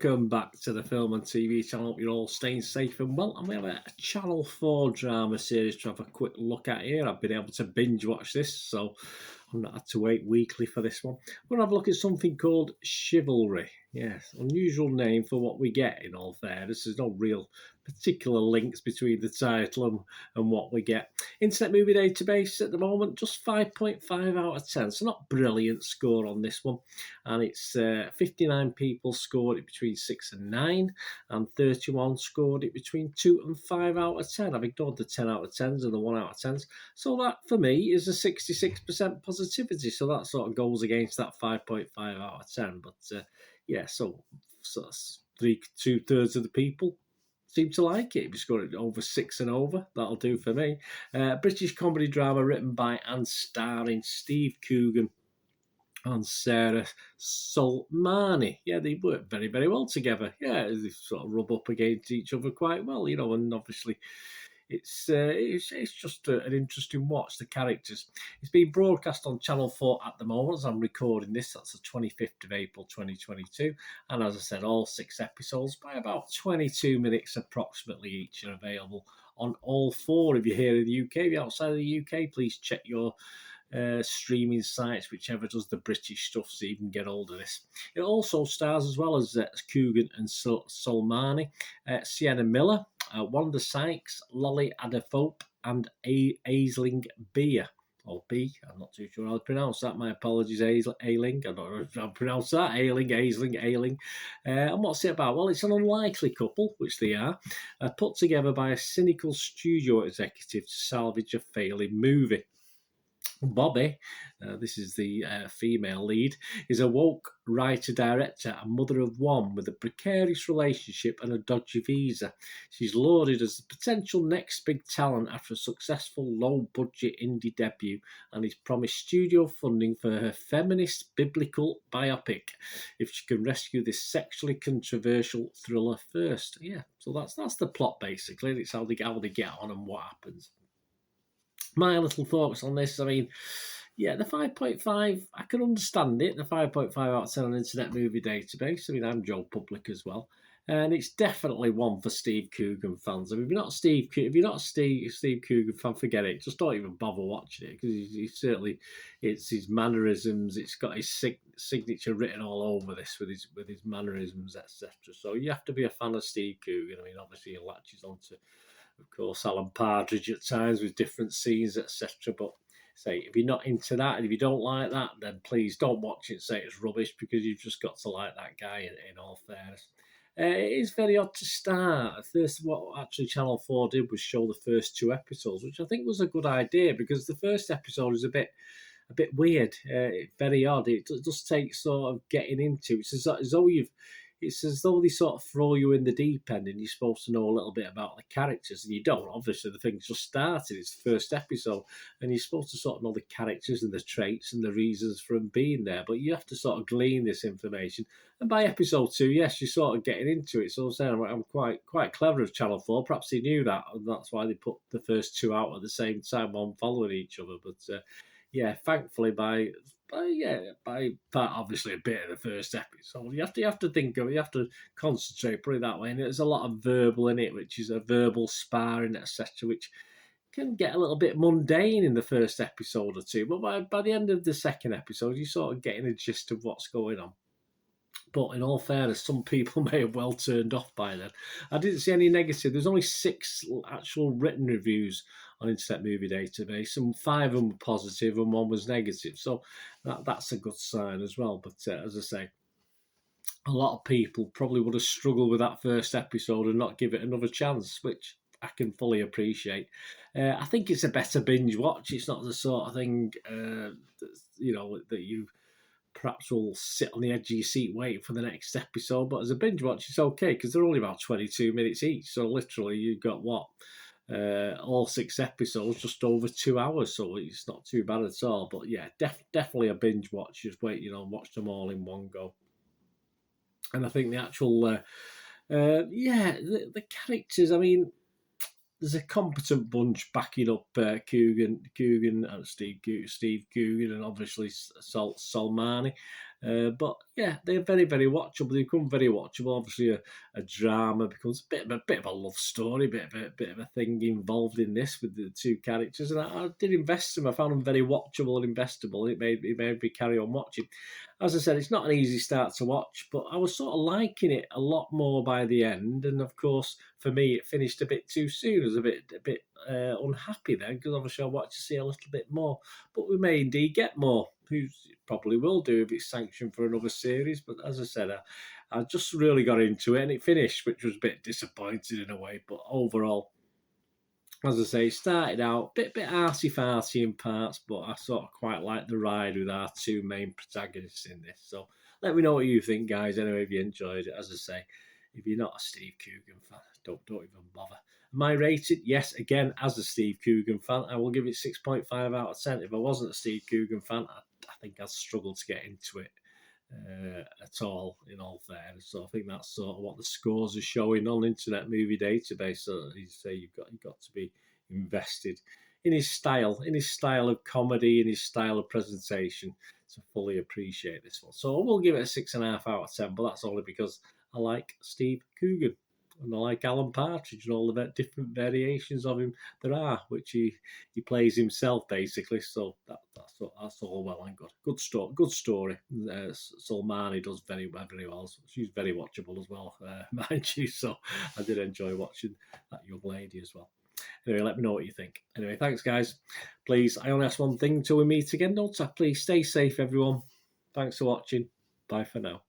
welcome back to the Film and TV channel. Hope you're all staying safe and well. And we have a Channel 4 drama series to have a quick look at here. I've been able to binge watch this, so I've not had to wait weekly for this one. We're going to have a look at something called Chivalry. Yes, unusual name for what we get, in all fairness. There's no real particular links between the title and what we get. Internet Movie Database at the moment, just 5.5 out of 10. So not brilliant score on this one. And it's 59 people scored it between 6 and 9, and 31 scored it between 2 and 5 out of 10. I've ignored the 10 out of 10s and the 1 out of 10s. So that, for me, is a 66% positivity. So that sort of goes against that 5.5 out of 10. But yeah, so two-thirds of the people seem to like it. If you score it over 6 and over, that'll do for me. British comedy drama written by and starring Steve Coogan and Sarah Solmani. Yeah, they work very, very well together. Yeah, they sort of rub up against each other quite well, you know, and obviously it's just an interesting watch, the characters. It's being broadcast on Channel 4 at the moment as I'm recording this. That's the 25th of April 2022. And as I said, all 6 episodes by about 22 minutes approximately each are available on all 4 if you're here in the UK. If you're outside of the UK, please check your streaming sites, whichever does the British stuff, so you can get hold of this. It also stars, as well as Coogan and Solmani, Sienna Miller, Wanda Sykes, Lolly Adefope, and Aisling Beer. Or B, I'm not too sure how to pronounce that. My apologies, Ailing. I don't know if I pronounce that. Ailing. And what's it about? Well, it's an unlikely couple, which they are, put together by a cynical studio executive to salvage a failing movie. Bobby, this is the female lead, is a woke writer-director and mother of one with a precarious relationship and a dodgy visa. She's lauded as the potential next big talent after a successful low-budget indie debut, and is promised studio funding for her feminist biblical biopic if she can rescue this sexually controversial thriller first. Yeah, so that's the plot basically. It's how they get on and what happens. My little thoughts on this, I mean, yeah, the 5.5, I can understand it, the 5.5 out of 10 on Internet Movie Database. I mean, I'm Joe Public as well. And it's definitely one for Steve Coogan fans. I mean, if you're not a Steve Coogan fan, forget it. Just don't even bother watching it, because he's certainly, it's his mannerisms. It's got his signature written all over this with his mannerisms, etc. So you have to be a fan of Steve Coogan. I mean, obviously he latches onto, of course, Alan Partridge at times with different scenes, etc. But say, if you're not into that and if you don't like that, then please don't watch it and say it's rubbish, because you've just got to like that guy, in all fairness. It is very odd to start. First, what actually Channel 4 did was show the first 2 episodes, which I think was a good idea, because the first episode is a bit weird, very odd. It does take sort of getting into. It's as though they sort of throw you in the deep end and you're supposed to know a little bit about the characters, and you don't. Obviously, the thing's just started. It's the first episode, and you're supposed to sort of know the characters and the traits and the reasons for them being there, but you have to sort of glean this information. And by episode 2, yes, you're sort of getting into it. So I'm saying I'm quite clever of Channel 4. Perhaps they knew that, and that's why they put the first 2 out at the same time, one following each other. But yeah, thankfully by part, obviously a bit of the first episode, you have to think of it, you have to concentrate, put it that way. And there's a lot of verbal in it, which is a verbal sparring, etc., which can get a little bit mundane in the first episode or 2. But by the end of the second episode, you're sort of getting a gist of what's going on. But in all fairness, some people may have well turned off by then. I didn't see any negative. There's only 6 actual written reviews on Internet Movie Database, and 5 of them were positive and 1 was negative. So that's a good sign as well. But as I say, a lot of people probably would have struggled with that first episode and not give it another chance, which I can fully appreciate. I think it's a better binge watch. It's not the sort of thing, that you perhaps will sit on the edge of your seat waiting for the next episode. But as a binge watch, it's okay, because they're only about 22 minutes each. So literally, you've got all 6 episodes, just over 2 hours. So it's not too bad at all. But yeah, definitely a binge watch. Just wait, watch them all in one go. And I think the actual, the characters, I mean, there's a competent bunch backing up Coogan and Steve Coogan, and obviously Solmani. But yeah, they're very, very watchable. They become very watchable. Obviously, a drama becomes a bit of a love story, bit of a thing involved in this with the two characters. And I did invest them. I found them very watchable and investable. It made me carry on watching. As I said, it's not an easy start to watch, but I was sort of liking it a lot more by the end. And of course, for me, it finished a bit too soon. I was a bit unhappy then because obviously I wanted to see a little bit more. But we may indeed get more. Who probably will do if it's sanctioned for another series. But as I said, I just really got into it and it finished, which was a bit disappointing in a way. But overall, as I say, it started out a bit arty-farty in parts, but I sort of quite like the ride with our two main protagonists in this. So let me know what you think, guys. Anyway, if you enjoyed it, as I say, if you're not a Steve Coogan fan, don't even bother. Am I rated? Yes, again, as a Steve Coogan fan, I will give it 6.5 out of 10. If I wasn't a Steve Coogan fan, I think I'd struggle to get into it at all, in all fairness. So I think that's sort of what the scores are showing on Internet Movie Database. So you say you've got to be invested in his style of comedy, in his style of presentation to fully appreciate this one. So we'll give it a 6.5 out of 10, but that's only because I like Steve Coogan. And I like Alan Partridge and all the different variations of him there are, which he plays himself basically. So that's all well and good. Good story. Solmani does very well. She's very watchable as well, mind you. So I did enjoy watching that young lady as well. Anyway, let me know what you think. Anyway, thanks, guys. Please, I only ask one thing till we meet again, don't I? Please stay safe, everyone. Thanks for watching. Bye for now.